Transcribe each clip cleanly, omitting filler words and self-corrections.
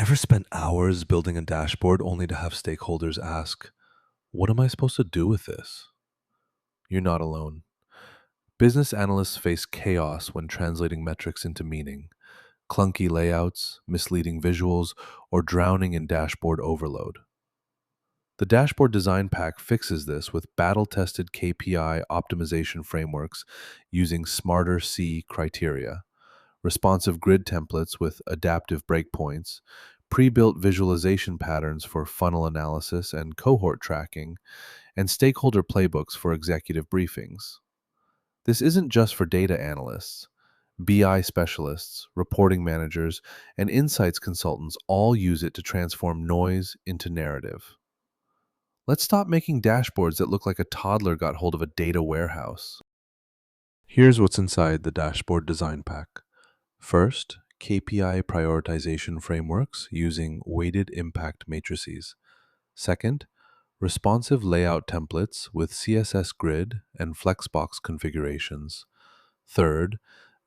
Ever spent hours building a dashboard only to have stakeholders ask, "What am I supposed to do with this?" You're not alone. Business analysts face chaos when translating metrics into meaning, clunky layouts, misleading visuals, or drowning in dashboard overload. The Dashboard Design Pack fixes this with battle tested KPI optimization frameworks using smarter C criteria, responsive grid templates with adaptive breakpoints, pre built visualization patterns for funnel analysis and cohort tracking, and stakeholder playbooks for executive briefings. This isn't just for data analysts. BI specialists, reporting managers, and insights consultants all use it to transform noise into narrative. Let's stop making dashboards that look like a toddler got hold of a data warehouse. Here's what's inside the Dashboard Design Pack. First, KPI prioritization frameworks using weighted impact matrices. Second, responsive layout templates with CSS grid and Flexbox configurations. Third,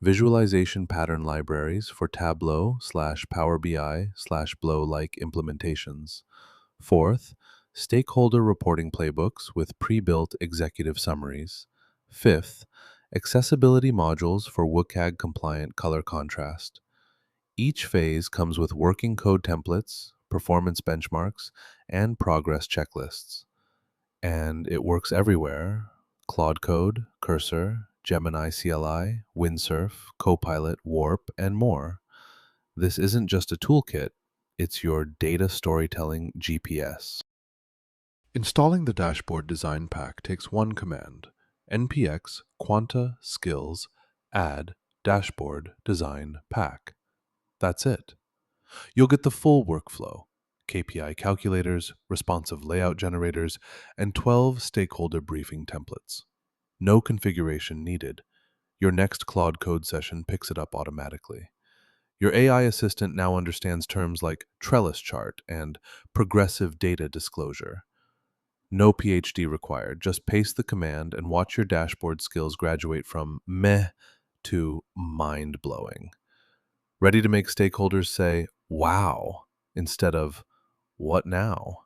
visualization pattern libraries for Tableau slash Power BI slash Blow-like implementations. Fourth, stakeholder reporting playbooks with pre-built executive summaries. Fifth, accessibility modules for WCAG compliant color contrast. Each phase comes with working code templates, performance benchmarks, and progress checklists. And it works everywhere: Claude Code, Cursor, Gemini CLI, Windsurf, Copilot, Warp, and more. This isn't just a toolkit, it's your data storytelling GPS. Installing the Dashboard Design Pack takes one command: npx quanta-skills add dashboard design pack. That's it. You'll get the full workflow: KPI calculators, responsive layout generators, and 12 stakeholder briefing templates. No configuration needed. Your next Claude Code session picks it up automatically. Your AI assistant now understands terms like trellis chart and progressive data disclosure. No PhD required. Just paste the command and watch your dashboard skills graduate from meh to mind blowing. Ready to make stakeholders say, "Wow," instead of "What now?"